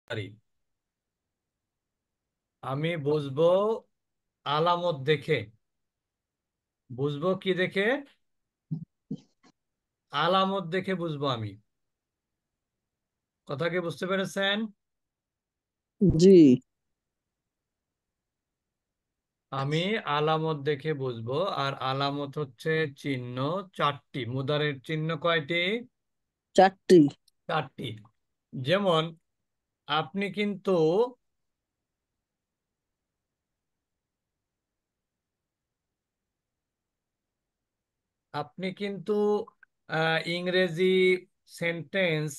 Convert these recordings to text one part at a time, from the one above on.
পারি। আমি বুঝবো আলামত দেখে। বুঝবো কি দেখে? আলামত দেখে বুঝবো আমি। কথা কি বুঝতে পেরেছেন? জি। আমি আলামত দেখে বুঝবো। আর আলামত হচ্ছে চিহ্ন চারটি। মুদারের চিহ্ন কয়টি? চারটি। চারটি। যেমন আপনি কিন্তু আপনি কিন্তু ইংরেজি সেন্টেন্স,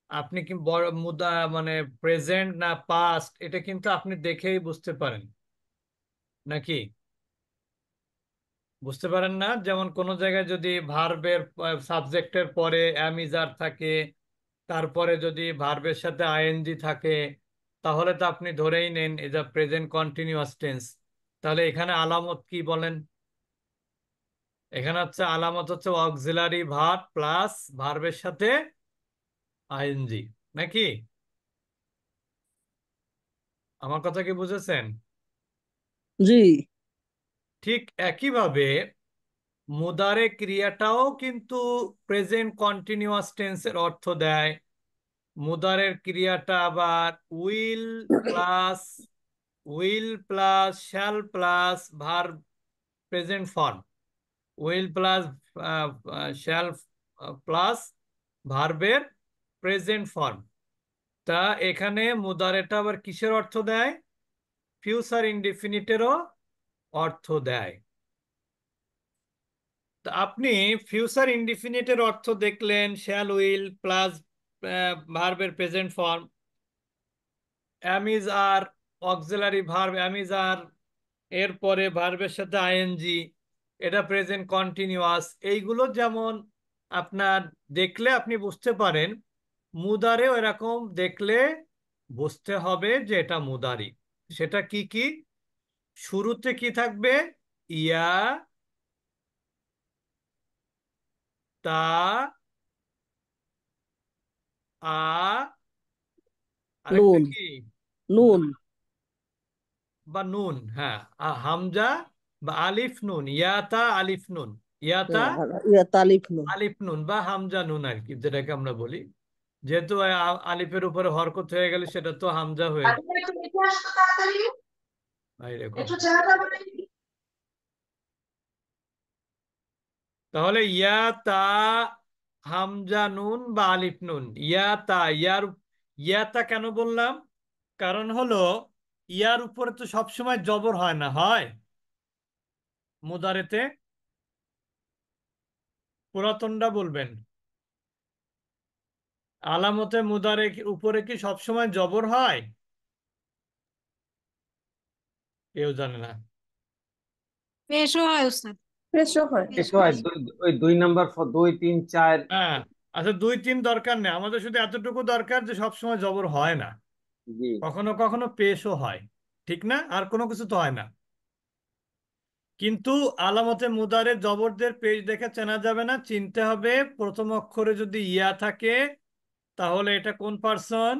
আপনি কি বড় মুদা মানে প্রেজেন্ট না পাস্ট, এটা কিন্তু আপনি দেখেই বুঝতে পারেন নাকি? বুঝতে পারেন না? যেমন কোন জায়গায় যদি ভার্বের সাবজেক্টের পরে অ্যামিজার থাকে, তারপরে যদি ভার্বের সাথে আইএনজি থাকে, তাহলে তো আপনি ধরেই নেন এটা প্রেজেন্ট কন্টিনিউয়াস টেন্স। তাহলে এখানে আলামত কি বলেন? এখানে হচ্ছে আলামত হচ্ছে অক্সিলারি ভার্ব প্লাস ভার্বের সাথে আইএনজি, নাকি? আমার কথা কি বুঝেছেন? জি। ঠিক একইভাবে মুদারে ক্রিয়াটাও কিন্তু প্রেজেন্ট কন্টিনিউয়াস টেন্সের অর্থ দেয়। মুদারের ক্রিয়াটা আবার plus will plus shall plus verb present form. Will plus shall plus ভার্বের প্রেজেন্ট ফর্ম। তা এখানে মুদারেটা আবার কিসের অর্থ দেয়? ফিউচার ইনডিফিনিটেরও অর্থ দেয়। তা আপনি ফিউচার ইনডিফিনিটের অর্থ দেখলেন শ্যাল উইল প্লাস ভার্বের প্রেজেন্ট ফর্ম, অ্যামিজ আর অক্সিলারি ভার্ব অ্যামিজ আর, এরপরে ভার্বের সাথে আইএনজি, এটা প্রেজেন্ট কন্টিনিউয়াস। এইগুলো যেমন আপনার দেখলে আপনি বুঝতে পারেন, মুদারেও এরকম দেখলে বুঝতে হবে যে এটা মুদারি। সেটা কি কি? শুরুতে কি থাকবে? ইয়া, তা, আ, আরেকটা নুন। কি? নুন। বা নুন, হ্যাঁ। হামজা বা আলিফ নুন, ইয়াতা আলিফ নুন, ইয়াতা আর ইয়া তালিফ নুন। আলিফ নুন বা হামজা নুন আর কি, যেটাকে আমরা বলি। যেহেতু আলিফের উপরে হরকত হয়ে গেলে সেটা তো হামজা হয়ে যায়। বাইরে কথা। তাহলে ইয়া তা হামজা নুন বা আলিফ নুন, ইয়া তা ইয়া তা কেন বললাম? কারণ হলো ইয়ার উপরে তো সবসময় জবর হয় না, হয় মুদারেতে? পুরাতনটা বলবেন। আলামতে মুদারে উপরে কি সবসময় জবর হয়? কেউ জানে না। পেশও হয় উস্তাদ। পেশও হয়। পেশও হয় হয়। ওই 2 নাম্বার, 2, 3, 4। হ্যাঁ। আচ্ছা, 2, 3 দরকার নেই, আমাদের শুধু এতটুকু দরকার যে সবসময় জবর হয় না, জি। কখনো কখনো পেশও হয়। ঠিক না? আর কোনো কিছু তো হয় না। কিন্তু আলামতে মুদারে জবরদের পেশ দেখে চেনা যাবে না, চিনতে হবে প্রথম অক্ষরে যদি ইয়া থাকে তাহলে এটা কোন পার্সন?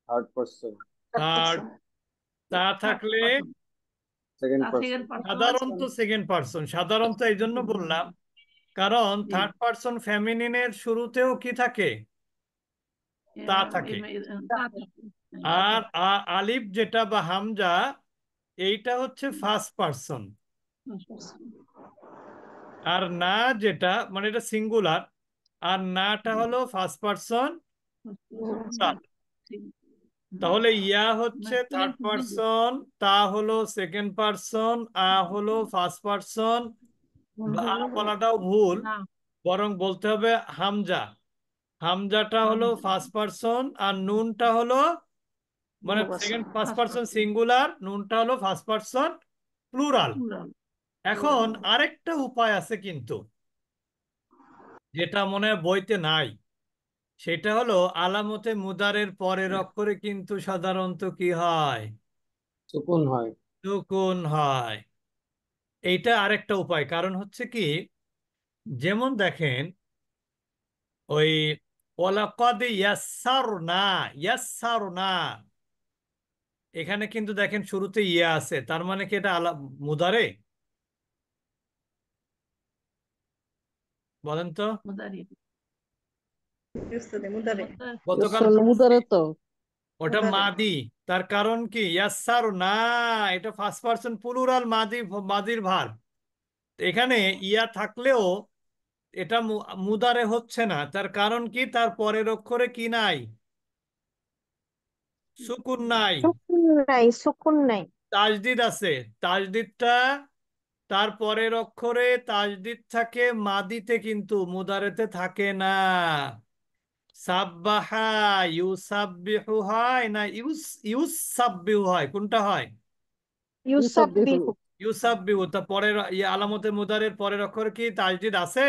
Third person. থার্ড। তা থাকলে সেকেন্ড পার্সন। সাধারণত সেকেন্ড পার্সন। সাধারণত এই জন্য বললাম কারণ থার্ড পার্সন ফেমিনিনের শুরুতেও কি থাকে? তা থাকে। আর আলিফ যেটা বা হামজা, এইটা হচ্ছে ফার্স্ট পার্সন। আর না যেটা মানে এটা সিঙ্গুলার, আর নাটা হলো ফার্স্ট পার্সন। তাহলে ইয়া হচ্ছে থার্ড পার্সন, তা হলো সেকেন্ড পার্সন, হলো ফার্স্ট পার্সন। বলাটাও ভুল, বরং বলতে হবে হামজা। হামজাটা হলো ফার্স্ট পার্সন আর নুনটা হলো মানে সেকেন্ড ফার্স্ট পার্সন সিঙ্গুলার, নুনটা হলো ফার্স্ট পার্সন প্লুরাল। এখন আরেকটা উপায় আছে কিন্তু, যেটা মনে হয় বইতে নাই। সেটা হলো আলামতে মুদারের পরের অক্ষরে কিন্তু সাধারণত কি হয়? সুকুন হয়। সুকুন হয়। এইটা আরেকটা উপায়। কারণ হচ্ছে কি, যেমন দেখেন ওই ওয়ালাকাদ ইয়াসসারনা, ইয়াসসারনা, এখানে কিন্তু দেখেন শুরুতে ইয়া আছে, তার মানে কি এটা মুদারে? বলেন তো। গতকাল মুদারে তো ওটা মাদি, তার কারণ কি ইয়াসসারনা, এটা ফার্স্ট পারসন প্লুরাল মাদি, মাদির ভার্ব। এখানে ইয়া থাকলেও এটা মুদারে হচ্ছে না, তার কারণ কি তার পরের অক্ষরে কি নাই? সুকুন নাই, সুকুন নাই। তাজদিদ আছে। তাজদিদটা তার পরের অক্ষরে তাজদিদ থাকে মাদিতে, কিন্তু মুদারেতে থাকে না। সাব্বাহা ইউসাব্বিহু হয় না ইউসাব্বিহু হয়, কোনটা হয়? ইউসাব্বিহু। ইউসাব্বিহু। তা পরের আলামতে মুদারের পরের অক্ষরে কি তাজদিদ আছে?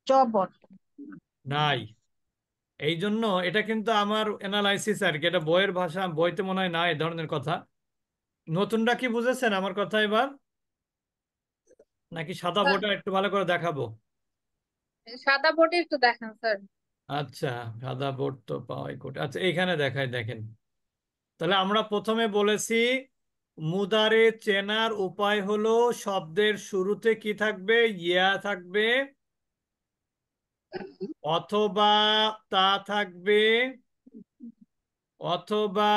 জবর। নাই। এই জন্য এটা কিন্তু আমার অ্যানালাইসিস আর কি, এটা বইয়ের ভাষা, বইতে মনে হয় না এই ধরনের কথা। নতুনটা কি বুঝেছেন আমার কথা এবার, নাকি সাদা বোর্ডে একটু ভালো করে দেখাবো? সাদা বোর্ডে একটু দেখান স্যার। আচ্ছা, সাদা বোর্ড তো পাওয়াই কোট। আচ্ছা, এইখানে দেখাই, দেখেন। তাহলে আমরা প্রথমে বলেছি মুদারে চেনার উপায় হলো শব্দের শুরুতে কি থাকবে? ইয়া থাকবে, অথবা তা থাকবে, অথবা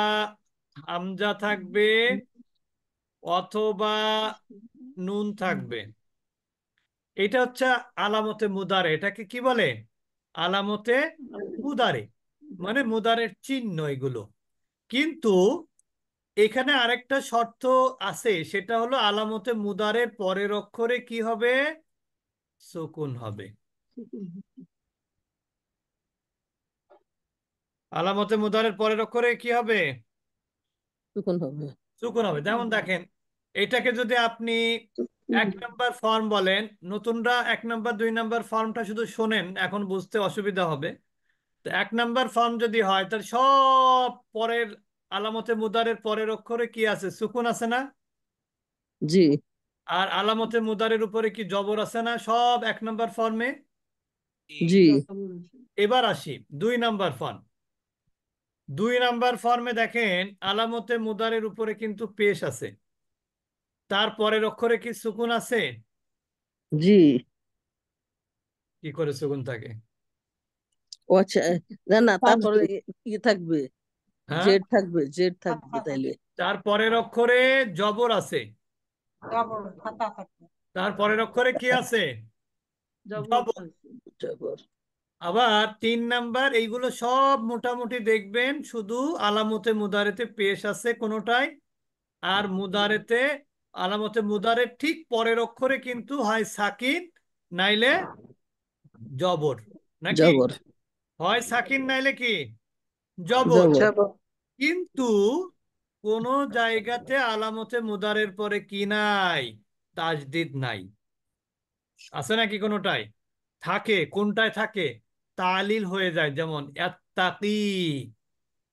হামজা থাকবে, অথবা নুন থাকবে। এটা হচ্ছে আলামতে মুদারে। এটাকে কি বলে? আলামতে মুদারে, মানে মুদারের চিহ্ন এগুলো। কিন্তু এখানে আরেকটা শর্ত আছে, সেটা হলো আলামতে মুদারের পরের অক্ষরে কি হবে? সুকুন হবে। আলামতে মুদারের পরের অক্ষরে কি হবে? সুকুন হবে। সুকুন হবে। যেমন দেখেন, এটাকে যদি আপনি 1 নম্বর ফর্ম বলেন, নতুনরা 1 নম্বর 2 নম্বর ফর্মটা শুধু শোনেন, এখন বুঝতে অসুবিধা হবে। তো 1 নম্বর ফর্ম যদি হয়, তাহলে সব পরের আলামতে মুদারের পরের অক্ষরে কি আছে? সুকুন আছে না? জি আর আলামতে মুদারের উপরে কি জবর আছে না সব 1 নম্বর ফর্মে? জি এবার আসি 2 নম্বর ফর্ম। 2 নম্বর ফর্মে দেখেন আলামতে মুদারের উপরে কিন্তু পেশ আছে, তার পরের অক্ষরে কি সুকুন আছে? জি। কি করে সুকুন থাকে? ও আচ্ছা, না না, তারপরে কি থাকবে? হ্যাঁ, জেড থাকবে, জেড থাকবে তাইলে। তার পরের অক্ষরে জবর আছে, তার পরের অক্ষরে কি আছে? জবর। জবর। আবার 3 নম্বর, এইগুলো সব মোটামুটি দেখবেন শুধু আলামতে মুদারেতে পেশ আছে কোনোটাই, আর মুদারেতে আলামতে মুদারের ঠিক পরের অক্ষরে কিন্তু হয় সাকিন, নাইলে জবর, নাকি? জবর। হয় সাকিন নাইলে কি জবর। জবর। কিন্তু কোন জায়গাতে আলামতে মুদারের পরে কি নাই? তাজদিদ নাই। আছে নাকি কোনোটাই? থাকে, কোনটায় থাকে? তালিল হয়ে যায়, যেমন ইয়াত্তাকি,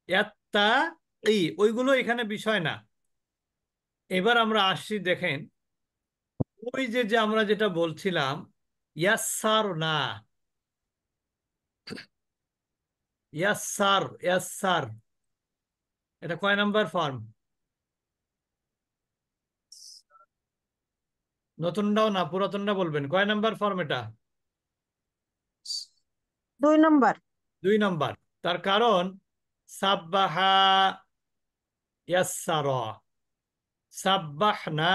ইয়াত্তাকি, ওইগুলো এখানে বিষয় না। এবার আমরা আসছি, দেখেন ওই যে যে আমরা যেটা বলছিলাম ইয়াসার না, ইয়াসার, ইয়াসার, এটা কয় নাম্বার ফর্ম? নতুনটাও না পুরাতনটা বলবেন, কয় নাম্বার ফর্ম এটা? 2 নম্বর। 2 নম্বর। তার কারণ সাব্বাহা, ইয়াসার, সাব্বাহনা,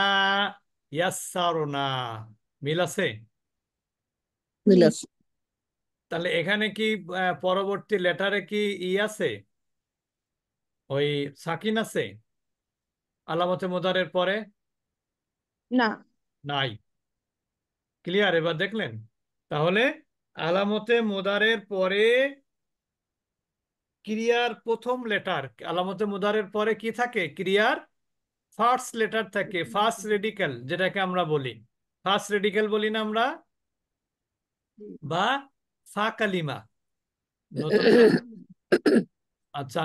ইয়াসারনা, মিল আছে? মিল আছে। তাহলে এখানে কি পরবর্তী লেটারে কি ই আছে? ওই সাকিন আছে আলামতে মুদারের পরে? না। নাই। ক্লিয়ার? এবার দেখলেন? তাহলে আলামতে মুদারের পরে ক্রিয়ার প্রথম লেটার, আলামতে মুদারের পরে কি থাকে? ক্রিয়ার ফার্স্ট লেটার থাকে, ফার্স্ট রেডিক্যাল যেটাকে আমরা বলি, ফার্স্ট রেডিক্যাল বলি না আমরা, বা ফা কালিমা। নতুন, আচ্ছা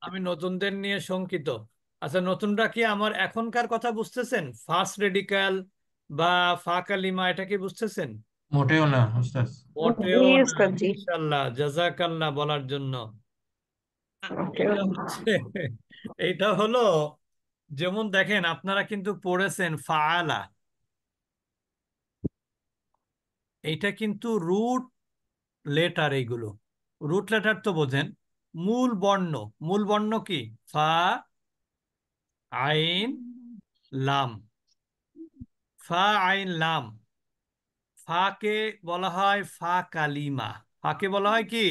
আমি নতুনদের নিয়ে শঙ্কিত। আচ্ছা, নতুনরা কি আমার এখনকার কথা বুঝতেছেন? ফার্স্ট রেডিক্যাল বা ফা কালিমা, এটা কি বুঝতেছেন? মোটেও না উস্তাদ। মোটেও জি না। উস্তাদ জি। ইনশাল্লাহ, জাযাকাল্লাহ বলার জন্য। মোটেও এটা না। হচ্ছে, এইটা হলো, যেমন দেখেন আপনারা কিন্তু পড়েছেন ফাআলা, এইটা কিন্তু রুট লেটার। এইগুলো রুট লেটার তো বোঝেন। মূল বর্ণ, মূল বর্ণ কি? ফা, আইন, লাম। ফা, আইন, লাম। ফাকে বলা হয় ফা কালিমা। ফাকে বলা হয় কি?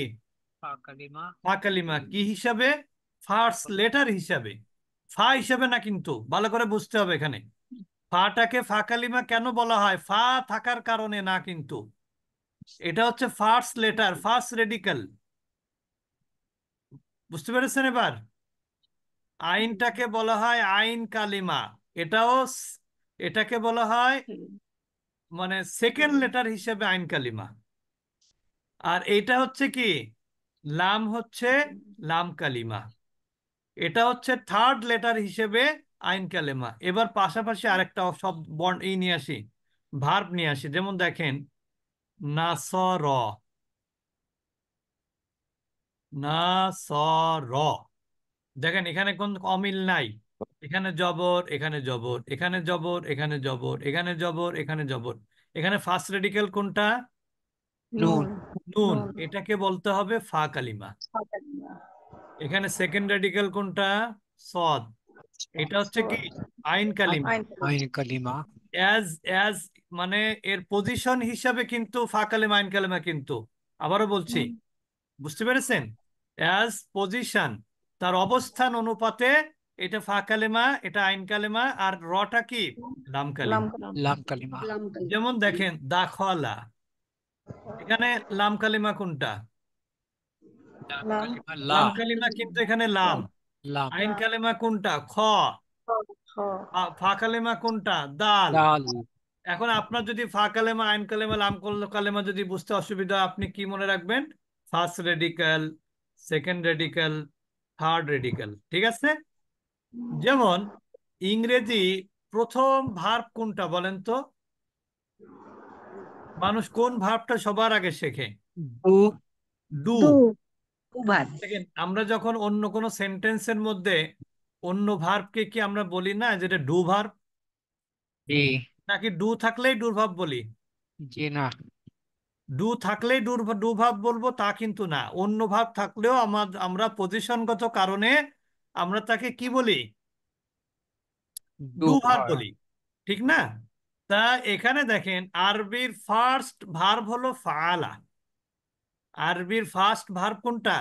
ফা কালিমা। কি হিসাবে? ফার্স্ট লেটার হিসাবে। ফা হিসাবে না, কিন্তু ভালো করে বুঝতে হবে এখানে। ফাটাকে ফা কালিমা কেন বলা হয়? ফা থাকার কারণে না, কিন্তু এটা হচ্ছে ফার্স্ট লেটার, ফার্স্ট রেডিক্যাল। বুঝতে পেরেছেন এবার? আইনটাকে বলা হয় আইন কালিমা। এটাও এটাকে বলা হয় মানে সেকেন্ড লেটার হিসেবে আইন কালিমা। আর এইটা হচ্ছে কি? লাম হচ্ছে লাম কালিমা। এটা হচ্ছে থার্ড লেটার হিসেবে আইন কালিমা। এবার পাশাপাশি আরেকটা সব বর্ণ নিয়ে আসি, ভার্ব নিয়ে আসি। যেমন দেখেন নাসর, নাসর। দেখেন এখানে কোন অমিল নাই। এখানে জবর, এখানে জবর, এখানে জবর, এখানে জবর, এখানে জবর, এখানে জবর। এখানে ফার্স্ট রেডিক্যাল কোনটা? নুন। নুন। এটাকে বলতে হবে ফা কালিমা। এখানে সেকেন্ড রেডিক্যাল কোনটা? সদ। এটা হচ্ছে কি? আইন কালিমা। আইন কালিমা। অ্যাজ অ্যাজ মানে এর পজিশন হিসাবে কিন্তু ফা কালিমা আইন কালিমা, কিন্তু আবারও বলছি, বুঝতে পেরেছেন? অ্যাজ পজিশন, তার অবস্থান অনুপাতে এটা ফা কালেমা, এটা আইন কালেমা, আর রটা কি? লাম কালিমা। লাম কালিমা। যেমন দেখেন দাখলা, এখানে লাম কালিমা কোনটা? লাম কালিমা লা। লাম কালিমা, কিন্তু এখানে লাম। লাম। আইন কালেমা কোনটা? খ। ফা কালেমা কোনটা? দাল। দাল। এখন আপনার যদি ফা কালেমা, আইন কালেমা, লাম কালেমা যদি বুঝতে অসুবিধা হয়, আপনি কি মনে রাখবেন? First radical, second radical, third radical. ঠিক আছে? যেমন ইংরেজি প্রথম ভার্ব কোনটা বলেন তো? মানুষ কোন ভার্বটা সবার আগে শেখে? ডু। ডু। ভাই দেখেন আমরা যখন অন্য কোনো সেন্টেন্সের মধ্যে অন্য ভার্বকে কি আমরা বলি না যেটা ডু ভার্ব? জি। নাকি ডু থাকলেই ডু ভার্ব বলি? জি না। ডু থাকলেই ডু ভার্ব বলবো তা কিন্তু না। অন্য ভার্ব থাকলেও আমরা পজিশনগত কারণে আমরা তাকে কি বলি? ডু ডু ভার্ব ভার। বলি, ঠিক না? তা এখানে দেখেন আরবির ফার্স্ট ভার্ব হলো ফাআলা। আরবির ফার্স্ট ভার্ব কোনটা?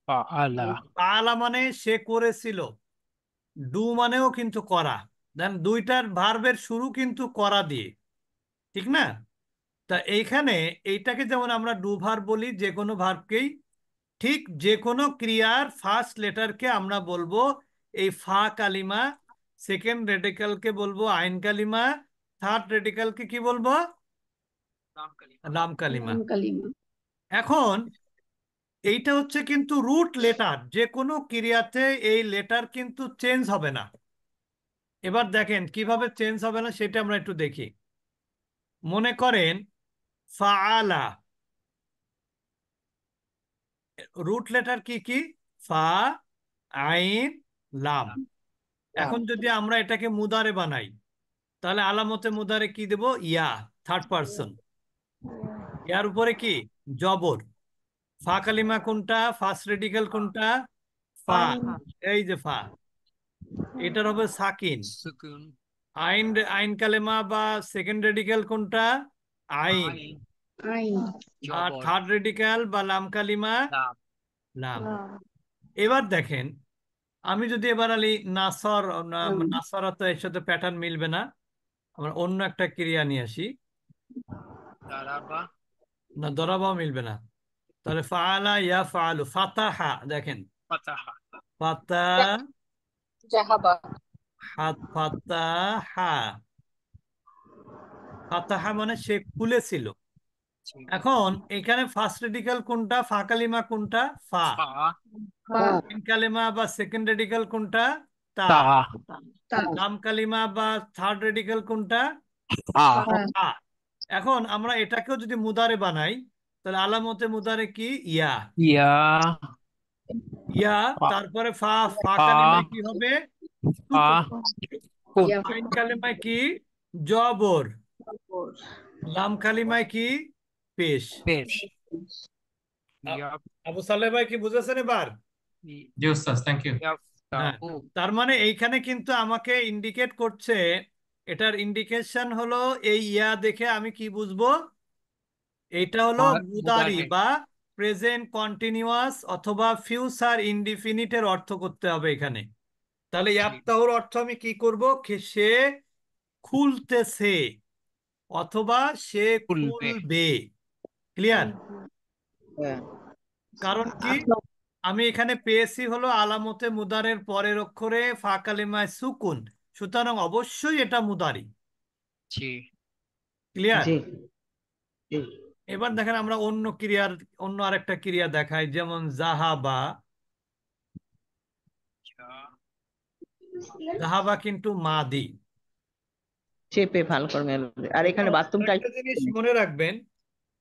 ফাআলা। ফাআলা মানে সে করেছিল। ডু মানেও কিন্তু করা। দেন দুইটার ভার্বের শুরু কিন্তু করা দিয়ে, ঠিক না? তা এইখানে এইটাকে যেমন আমরা ডু ভার্ব বলি যে কোনো ভার্বকেই, ঠিক যে কোনো ক্রিয়ার ফার্স্ট লেটারকে আমরা বলবো এই ফা কালিমা, সেকেন্ড রেডিক্যালকে বলবো আইন কালিমা, থার্ড রেডিক্যালকে কি বলবো? লাম কালিমা। এখন এইটা হচ্ছে কিন্তু রুট লেটার, যে কোনো ক্রিয়াতে এই লেটার কিন্তু চেঞ্জ হবে না। এবার দেখেন কিভাবে চেঞ্জ হবে না সেটা আমরা একটু দেখি। মনে করেন ফাআলা, রুট লেটার কি কি? ফা, আইন, লাম। এখন যদি আমরা এটাকে মুদারে বানাই, তাহলে আলামতে মুদারে কি দেব? ইয়া, থার্ড পারসন। ইয়ার উপরে কি? জবর। ফা কালিমা কোনটা? ফার্স্ট রেডিক্যাল কোনটা? ফা। এই যে ফা, এটার হবে সাকিন। সুকুন। আইন, আইন কালেমা বা সেকেন্ড রেডিক্যাল কোনটা? আইন। আর জবর। থার্ড রেডিক্যাল বা লাম কালিমা? লাম। লাম। এবার দেখেন আমি যদি এবার আলি নাসর, নাসরা তো এর সাথে প্যাটার্ন মিলবে না, আমরা অন্য একটা ক্রিয়া নিয়ে আসি। দারাবা। না, দরাবাও মিলবে না। তাহলে ফাআলা ইয়া ফাআলু, ফাতাহা। দেখেন ফাতাহা। ফাতা, জাহাবা। ফাতাহা। ফাতাহা মানে সে খুলেছিল। জি। এখন এখানে ফার্স্ট রেডিক্যাল কোনটা? ফা কালিমা কোনটা? ফা। ফা। আইন কালিমা বা সেকেন্ড রেডিক্যাল কোনটা? তা। তা। লাম কালিমা বা থার্ড রেডিক্যাল কোনটা? আ। আ। এখন আমরা এটাকেও যদি মুদারে বানাই তাহলে আলামতে মুদারে কি ইয়া, ইয়া ইয়া ফা তারপরে ফা, ফা ফা কালিমায় কি হবে ফা সুকুন, কুন আইন কালিমায় কি জবর, লাম কালিমায় কি পেশ। পেশ আ- ইয়া আবু সালেহ ভাই কি বুঝেছেন এবার? জি ওস্তাদ, থ্যাংক ইউ। হ্যাঁ, ইয়াফতাহু তার মানে এইখানে কিন্তু আমাকে ইন্ডিকেট করছে, এটার ইন্ডিকেশন হলো এই ইয়া দেখে আমি কি বুঝবো, এটা হলো মুদারি মুদারে বা প্রেজেন্ট কন্টিনিউয়াস অথবা ফিউচার ইনডিফিনিটের অর্থ করতে হবে এখানে। তাহলে জি ইয়াফতাহুর অর্থ আমি কি করব, সে খুলতেছে অথবা সে খুলবে খুলবে। ক্লিয়ার? হ্যাঁ। কারণ কি আমি এখানে পেয়েছি হলো আলামতে মুদারের পরের অক্ষরে ফা কালিমায় সুকুন, সুতরাং অবশ্যই এটা মুদারি। জি ক্লিয়ার? জি জি এবার দেখেন আমরা অন্য আরেকটা ক্রিয়া দেখাই, যেমন জাহাবা। জাহাবা কিন্তু মাদি। চেপে ভাল করে মেলবে। আর এখানে বাথরুমটা একটা জিনিস মনে রাখবেন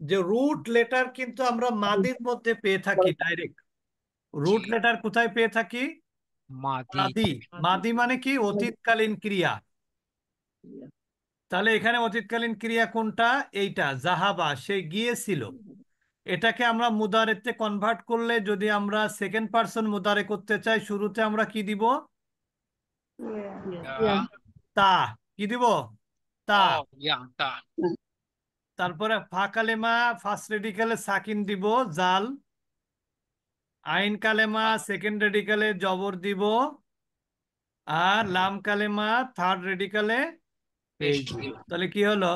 যে রুট লেটার কিন্তু আমরা মাদির মধ্যে পেয়ে থাকি ডাইরেক্ট। রুট জি লেটার কোথায় পেয়ে থাকি? মাদি মাদি। মাদি মানে কি অতীতকালীন ক্রিয়া। তাহলে এখানে অতীতকালীন ক্রিয়া কোনটা? এইটা জাহাবা, সে গিয়েছিল। এটাকে আমরা মুদারেতে কনভার্ট করলে যদি আমরা সেকেন্ড পার্সন মুদারে করতে চাই, শুরুতে আমরা কি দিব? ইয়া তা। কি দিব? তা। ও ইয়া তা তারপরে ফা কালেমা ফার্স্ট রেডিকালে সাকিন দিব, জাল। আইন কালেমা সেকেন্ড রেডিকালে জবর দিব, আর লাম কালেমা থার্ড রেডিকালে পেশ পেশ দিব। দিব তাহলে কি হলো?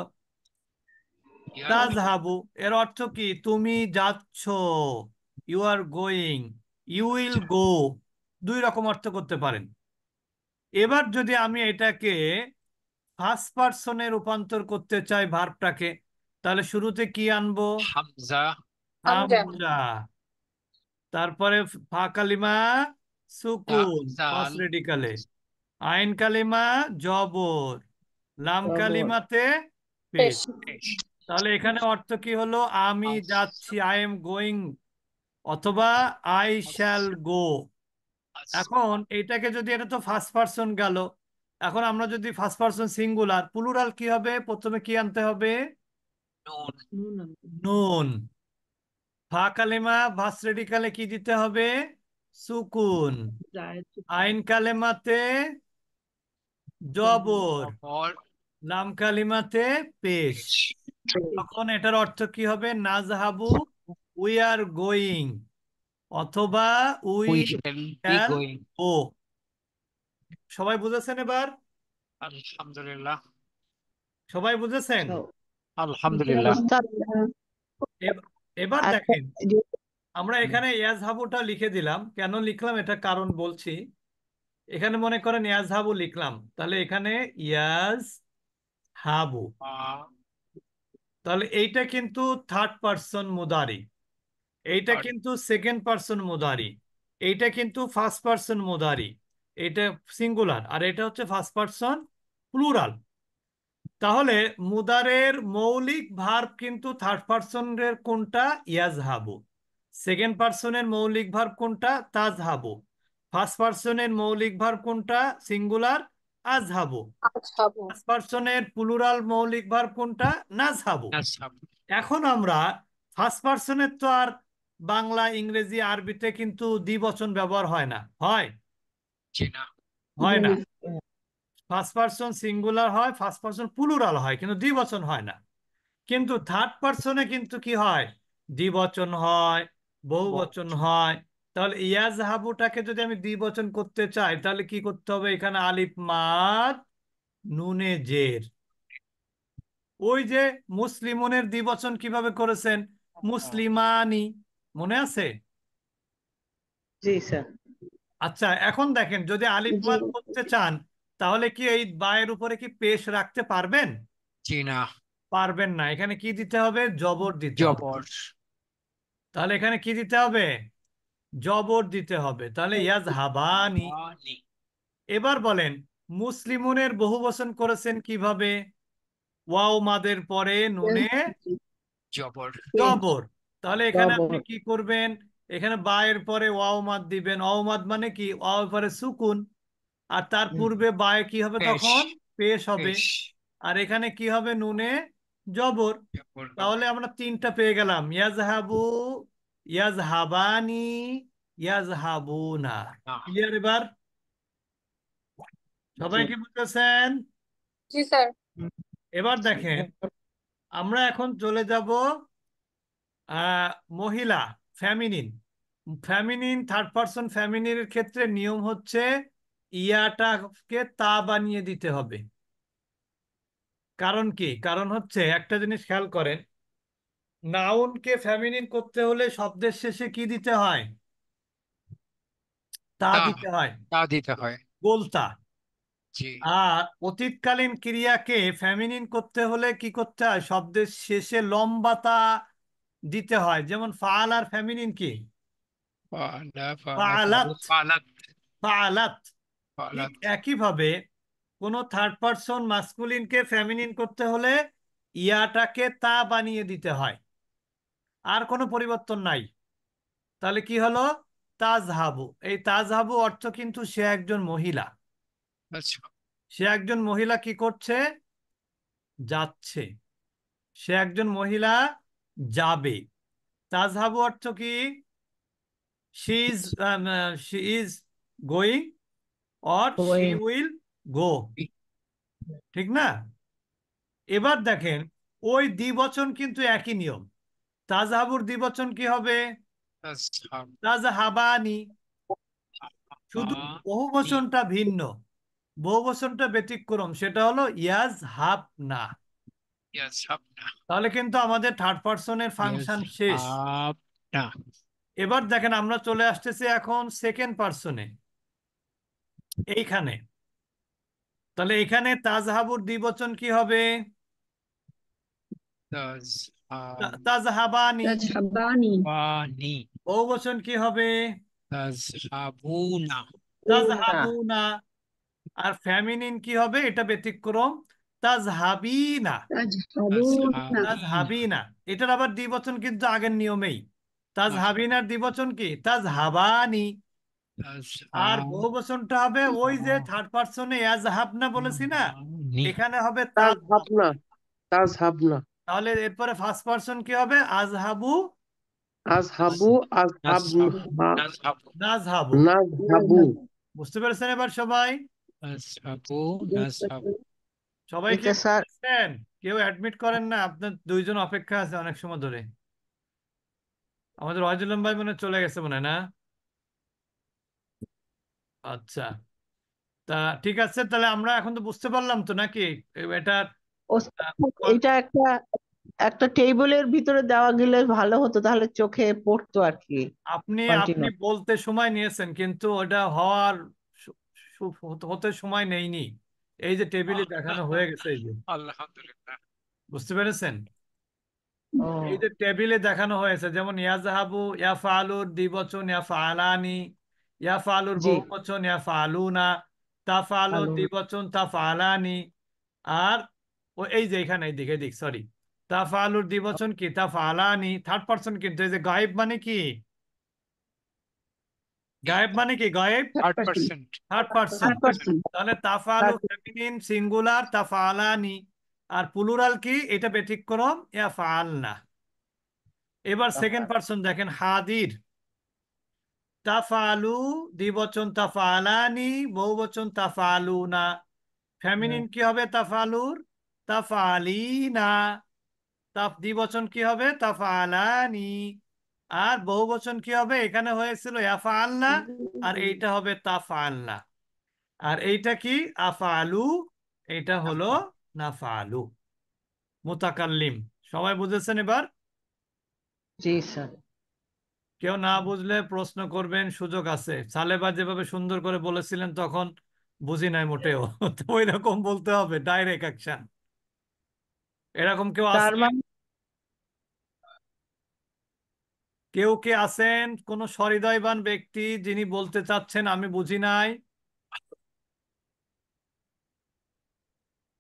ইয়া তাজহাবু এর অর্থ কি? তুমি যাচ্ছ, you are going, you will go. দুই রকম অর্থ করতে পারেন। এবার যদি আমি এটাকে ফার্স্ট পার্সনে রূপান্তর করতে চাই ভার্বটাকে, তাহলে শুরুতে কি আনবো? হামজা হামজা। হামজা। তারপরে ফা কালিমা তা সুকুন জাল ফার্স্ট রেডিকালে, আইন কালিমা জবর, লাম কালিমাতে পেশ। পেশ। পেশ তাহলে এখানে অর্থ কি হলো? আমি যাচ্ছি, আই এম গোয়িং, অথবা আই শ্যাল গো। এখন এইটাকে যদি, এটা তো ফার্স্ট পার্সন গেল, এখন আমরা যদি ফার্স্ট পার্সন সিঙ্গুলার প্লুরাল কি হবে? প্রথমে কি আনতে হবে? নুন নুন। ফা কালেমা ভার্স্ট রেডিকালে কি দিতে হবে? সুকুন। আইন কালেমাতে জবর, অপর লাম কালিমাতে পেশ। পেশ তখন এটার অর্থ কি হবে? নাজহাবু, উই আর গোয়িং, অথবা we we shall be shall going go. সবাই বুঝেছেন এবার? আলহামদুলিল্লাহ সবাই বুঝেছেন? আলহামদুলিল্লাহ এবার আচ্ছা দেখেন, আমরা এখানে ইয়াজহাবুটা লিখে দিলাম। কেন লিখলাম এটা কারণ বলছি। এখানে মনে করেন ইয়াজহাবু লিখলাম, তাহলে এখানে ইয়াজ হাবু, তাহলে এইটা কিন্তু থার্ড পার্সন মুদারি, এইটা কিন্তু সেকেন্ড পার্সন মুদারি, এইটা কিন্তু ফার্স্ট পার্সন মুদারি, এটা সিঙ্গুলার, আর এটা হচ্ছে ফার্স্ট পার্সন প্লুরাল। তাহলে মুদারের মৌলিক ভার্ব কিন্তু থার্ড পার্সনের কোনটা? ইয়াজহাবু। সেকেন্ড পার্সনের মৌলিক ভার্ব কোনটা? তাজহাবু। ফার্স্ট পার্সনের মৌলিক ভার্ব কোনটা? সিঙ্গুলার, আজহাবু। আজহাবু। ফার্স্ট পার্সনের প্লুরাল মৌলিক ভার্ব কোনটা? নাজহাবু। আজহাবু এখন আমরা ফার্স্ট পার্সনের তো আর বাংলা, ইংরেজি, আরবিতে কিন্তু দ্বিবচন ব্যবহার হয় না, হয়? জি না হয় না। ফার্স্ট পার্সন সিঙ্গুলার হয়, ফার্স্ট পার্সন প্লুরাল হয়, কিন্তু দ্বিবচন হয় না। কিন্তু থার্ড পার্সনে কিন্তু কি হয়? দ্বিবচন হয়, বহুবচন হয়। তাহলে ইয়াজহাবুটাকে যদি আমি দ্বিবচন করতে চাই, তাহলে কি করতে হবে? এখানে আলিফ মাদ নুনে জের। ওই যে মুসলিমনের দ্বিবচন কিভাবে করেছেন? মুসলিমানি, মনে আছে? জি স্যার আচ্ছা, এখন দেখেন যদি আলিফ জি মাদ করতে চান, তাহলে কি এই বায়ের উপরে কি পেশ রাখতে পারবেন? জি না পারবেন না। এখানে কি দিতে হবে? জবর দিতে হবে। জবর তাহলে এখানে কি দিতে হবে? জবর দিতে হবে। তাহলে ইয়াজহাবানি। বানি এবার বলেন মুসলিমুনের বহুবচন করেছেন কিভাবে? ওয়াও মাদের পরে নুনে জবর জবর। তাহলে এখানে আপনি জবর। কি করবেন? এখানে বা এর পরে ওয়াও মাদ দিবেন। ওয়াও মাদ মানে কি? ওয়াও এর পরে সুকুন, আর তার পূর্বে বায়ে কি হবে? পেশ তখন পেশ হবে। পেশ আর এখানে কি হবে? নুনে জবর। জবর হবে তাহলে আমরা তিনটা পেয়ে গেলাম, ইয়াজহাবু, ইয়াজহাবানি, ইয়াজহাবুনা। না ক্লিয়ার এবার? সবাই জি। কি বুঝতেছেন? জি স্যার। এবার দেখেন, আমরা এখন চলে যাব আহ মহিলা, ফ্যামিনিন। ফ্যামিনিন, থার্ড পারসন ফ্যামিনিনের ক্ষেত্রে নিয়ম হচ্ছে ইয়াটাকে তা বানিয়ে দিতে হবে। কারণ কি? কারণ হচ্ছে একটা জিনিস খেয়াল করেন, নাউনকে ফ্যামিনিন করতে হলে শব্দের শেষে কি দিতে হয়? তা তা দিতে হয়, তা দিতে হয় গোলতা। জি আর অতীতকালীন ক্রিয়াকে ফ্যামিনিন করতে হলে কি করতে হয়? শব্দের শেষে লম্বা তা দিতে হয়। যেমন ফাল আর ফ্যামিনিন কি? ফালা ফালা ফালাত, ফালা ফালাত ফালাত। ঠিক ফালাত একইভাবে কোন থার্ড পারসন মাস্কুলিনকে ফেমিনিন করতে হলে ইয়াটাকে তা বানিয়ে দিতে হয়, আর কোনো পরিবর্তন নাই। তাহলে কি হলো? তাজহাবু। এই তাজহাবু অর্থ কিন্তু সে একজন মহিলা। আচ্ছা সে একজন মহিলা কি করছে? যাচ্ছে। সে একজন মহিলা যাবে। তাজহাবু অর্থ কি? She is, she is going, or she Going. Will go. ঠিক না? এবার দেখেন, ওই দ্বিবচন কিন্তু একই নিয়ম। তাজহাবুর দ্বিবচন কি হবে? তাজহাব তাজহাবানি। শুধু আনি বহুবচনটা ভিন্ন, বহুবচনটা ব্যতিক্রম, সেটা হলো ইয়াজহাবনা। ইয়াজহাবনা তাহলে কিন্তু আমাদের থার্ড পারসনের ফাংশন শেষ। ইয়াজহাবনা এবার দেখেন, আমরা চলে আসতেছি এখন সেকেন্ড পারসনে এইখানে। তাহলে এখানে তাজহাবুর দ্বিবচন কি হবে? তাজহাবানি। তাজহাবানি। বহুবচন কি হবে? তাজহাবুনা না। তাজহাবুনা। আর ফ্যামিনিন কি হবে? এটা ব্যতিক্রম, তাজহাবিনা। তাজহাবুনা। তাজহাবিনা। এটার আবার দ্বিবচন কিন্তু আগের নিয়মেই। আচ্ছা তাজহাবিনার দ্বিবচন কি? তাজহাবানি। আর বহুবচনটা হবে ওই যে থার্ড পারসনে ইয়াজহাবনা বলেছি না, তাজহাবানি এখানে হবে তাজ তাজহাব। ভাবনা, তাজ ভাবনা। তাহলে এরপরে ফার্স্ট পারসন কি হবে? আজহাবু, আজ হাবু, আজ হাব, নাজহাবু নাজহাবু নাজহাবু। নাজ হাবু। বুঝতে পেরেছেন এবার সবাই? নাজহাবু নাজহাবু সবাই কি এটা স্যার, বুঝছেন? কেউ অ্যাডমিট করেন না, আপনার দুইজন অপেক্ষা আছে অনেক সময় ধরে। আমাদের ওয়াহিদুল্লাহ ভাই মনে হয় চলে গেছে মনে হয়, না? আচ্ছা, তা ঠিক আছে, তাহলে আমরা এখন তো বুঝতে পারলাম তো নাকি এটা? এটা একটা একটা টেবিলের ভিতরে দেওয়া গেলে ভালো হতো, তাহলে চোখে পড়তো আর কি। আপনি আপনি কন্টিনিউ। বলতে সময় নিয়েছেন, কিন্তু ওটা হওয়ার সু- হতে সময় নেইনি। এই যে টেবিলে দেখানো হয়ে গেছে, এই যে, আলহামদুলিল্লাহ বুঝতে পেরেছেন? ও এই যে টেবিলে দেখানো হয়েছে, যেমন ইয়াজহাবু, ইয়াফালুর দ্বিবচন ইয়াফালানি, ইয়াফালুর জি। বহুবচন ইয়াফালুনা, তাফালুর ভালো। দ্বিবচন তাফালানি। আর এই যে এখানে এইদিকে, এদিক সরি, তাফালুর দ্বিবচন কি? তাফালানি। থার্ড পারসন কিন্তু। এই যে গায়েব মানে কি? গায়েব মানে কি? গায়েব 8% থার্ড পারসন। 8%। তাহলে তাফালু ফেমিনিন, সিঙ্গুলার তাফালানি। আর প্লুরাল কি? এটা ব্যতিক্রম, ইয়াফালনা। এবার সেকেন্ড পারসন দেখেন, হাদির। তাফালু দ্বিবচন তাফালানি, বহুবচন তাফালুনা। ফেমিনিন কি হবে তাফালুর? তাফালিনা। দ্বিবচন কি হবে? তাফালানি। আর বহুবচন কি হবে? এখানে হয়েছিল ইয়াফালনা, আর এইটা হবে তাফালনা। আর এইটা কি? আফালু। এটা হলো নাফালু। মুতাকাল্লিম। সবাই বুঝেছেন এবার? জি স্যার। কেউ না বুঝলে প্রশ্ন করবেন, সুযোগ আছে। সালেবা যেভাবে সুন্দর করে বলেছিলেন তখন বুঝি নাই মোটেও। তো ওই রকম বলতে হবে, ডাইরেক্ট অ্যাকশন। এরকম কেউ তার আছে? মানে কেউ কে আছেন কোন সহৃদয়বান ব্যক্তি যিনি বলতে চাচ্ছেন আমি বুঝি নাই?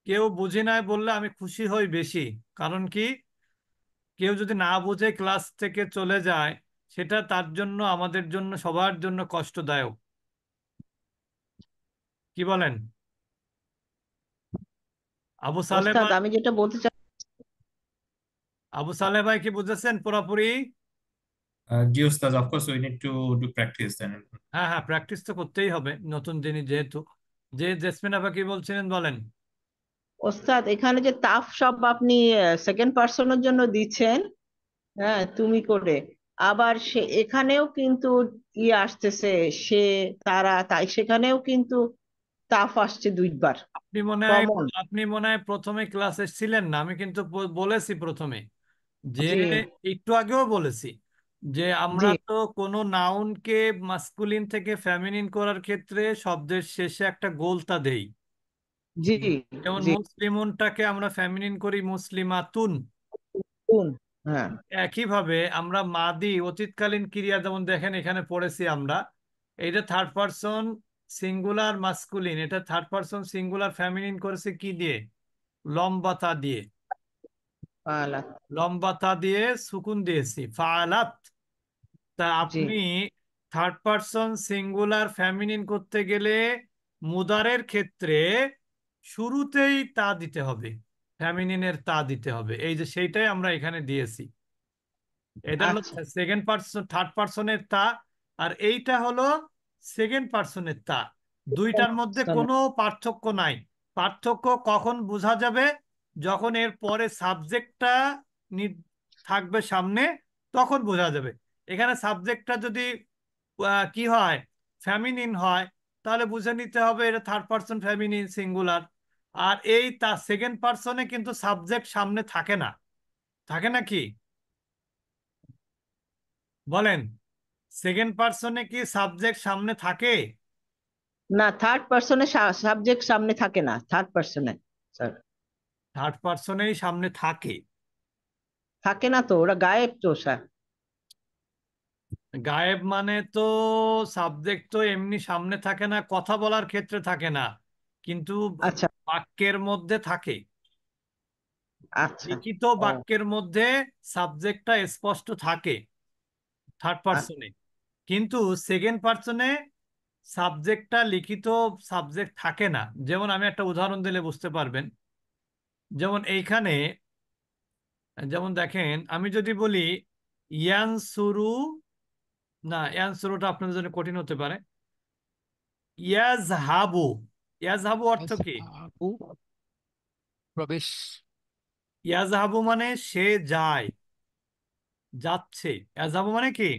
কেউ বুঝি নাই বললে আমি খুশি হই বেশি। কারণ কি, কেউ যদি না বুঝে ক্লাস থেকে চলে যায়, সেটা তার জন্য, আমাদের জন্য, সবার জন্য কষ্টদায়ক। কি বলেন আবু সালেহ ওস্তাদ ভাই? আমি যেটা বলতে চাই, আবু সালেহ ভাই কি বুঝেছেন পুরোপুরি? Ji Ustaz, of course, we need to do practice then. হ্যাঁ হ্যাঁ, প্র্যাকটিস তো করতেই হবে নতুন জিনিস যেহেতু। যে জেসমিন আপা কি বলছিলেন বলেন। ওস্তাদ এখানে যে তাফ সব আপনি সেকেন্ড পার্সনের জন্য দিচ্ছেন, হ্যাঁ তুমি করে, আবার সে এখানেও কিন্তু আসতেছে, সে, তারা, তাই সেখানেও কিন্তু তাফ আসছে দুইবার আপনি মনে হয় কমন। আপনি মনে হয় প্রথমে ক্লাসে ছিলেন না। আমি কিন্তু বলেছি প্রথমে যে, জি একটু আগেও বলেছি যে আমরা জি তো কোনো নাউনকে মাস্কুলিন থেকে ফেমিনিন করার ক্ষেত্রে শব্দের শেষে একটা গোলতা দেই। জি যেমন জি। মুসলিমুনটাকে আমরা ফেমিনিন করি মুসলিমাতুন। হ্যাঁ একইভাবে আমরা মাদি অতীতকালীন ক্রিয়া যেমন দেখেন এখানে পড়েছি আমরা, এইটা থার্ড পারসন সিঙ্গুলার মাস্কুলিন, এটা থার্ড পারসন সিঙ্গুলার ফেমিনিন করেছে কি দিয়ে? লম্বাতা দিয়ে। ফালাত। লম্বাতা দিয়ে সুকুন দিয়েছি, ফালাত। তা জি আপনি থার্ড পারসন সিঙ্গুলার ফেমিনিন করতে গেলে মুদারের ক্ষেত্রে শুরুতেই তা দিতে হবে, ফেমিনিনের তা দিতে হবে। এই যে সেইটাই আমরা এখানে দিয়েছি। এটা হলো আচ্ছা সেকেন্ড পার্সন, থার্ড পার্সনের তা, আর এইটা হলো সেকেন্ড পার্সনের তা। দুইটার মধ্যে কোনো পার্থক্য নাই। পার্থক্য কখন বোঝা যাবে? যখন এর পরে সাবজেক্টটা থাকবে সামনে, তখন বোঝা যাবে। এখানে সাবজেক্টটা যদি কি হয়, ফেমিনিন হয়, তাহলে বুঝে নিতে হবে এটা থার্ড পার্সন ফেমিনিন সিঙ্গুলার। আর এই তা সেকেন্ড পার্সনে কিন্তু সাবজেক্ট সামনে থাকে না। থাকে নাকি বলেন? সেকেন্ড পার্সনে কি সাবজেক্ট সামনে থাকে? না, থার্ড পার্সনে সাবজেক্ট সামনে থাকে না, থার্ড পার্সনে স্যার থার্ড পার্সনেই সামনে থাকে। থাকে না তো, ওরা গায়েব তো স্যার। গায়েব মানে তো সাবজেক্ট তো এমনি সামনে থাকে না, কথা বলার ক্ষেত্রে থাকে না, কিন্তু আচ্ছা বাক্যের মধ্যে থাকে। আচ্ছা। লিখিত ও বাক্যের মধ্যে সাবজেক্টটা স্পষ্ট থাকে থার্ড পার্সনে, কিন্তু সেকেন্ড পার্সনে সাবজেক্টটা লিখিত সাবজেক্ট থাকে না। যেমন আমি একটা উদাহরণ দিলে বুঝতে পারবেন। যেমন এইখানে, যেমন দেখেন, আমি যদি বলি ইয়ানসুরু, না ইয়ানসুরুটা আপনাদের জন্য কঠিন হতে পারে। ইয়াজহাবু, ইয়াজহাবু অর্থ কি? আবু প্রবেশ। ইয়াজহাবু মানে সে যায়, যাচ্ছে। ইয়াজহাবু মানে কি?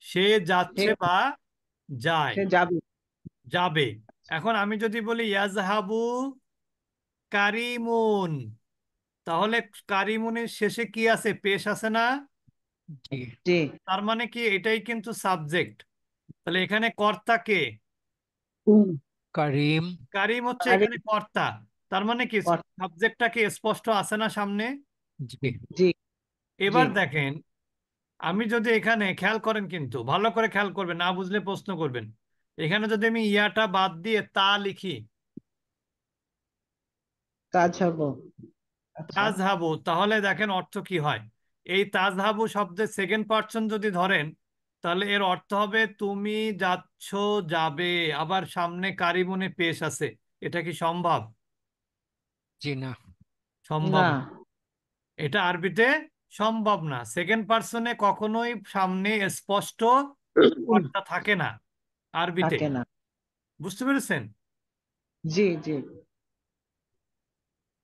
সে সে যাচ্ছে বা যায়, সে যাবে। যাবে। এখন আমি যদি বলি ইয়াজহাবু কারিমুন, তাহলে কারিমুনের শেষে কি আছে? পেশ আছে না? জি। জি তার মানে কি এটাই কিন্তু সাবজেক্ট। তাহলে এখানে কর্তা কে? কারিম। কারিম হচ্ছে আরে, এখানে কর্তা। তার মানে কি সাবজেক্টটা কি স্পষ্ট আছে না সামনে? জি। জি জি। এবার দেখেন, আমি যদি এখানে খেয়াল করেন, কিন্তু ভালো করে খেয়াল করবেন, না বুঝলে প্রশ্ন করবেন। এখানে যদি আমি ইয়াটা বাদ দিয়ে তা লিখি, কাজ হবো। আচ্ছা তাজহাবু, তাহলে দেখেন অর্থ কি হয়। এই তাজহাবু শব্দের সেকেন্ড পার্সন যদি ধরেন, তাহলে এর অর্থ হবে তুমি যাচ্ছ, যাবে, আবার সামনে কারিমুনে পেশ আছে। এটা কি সম্ভব? জি না। সম্ভব না, না। এটা আরবিতে সম্ভব না। সেকেন্ড পার্সনে কখনোই সামনে স্পষ্ট কর্তা থাকে না আরবিতে। থাকে না। বুঝতে পেরেছেন? জি জি।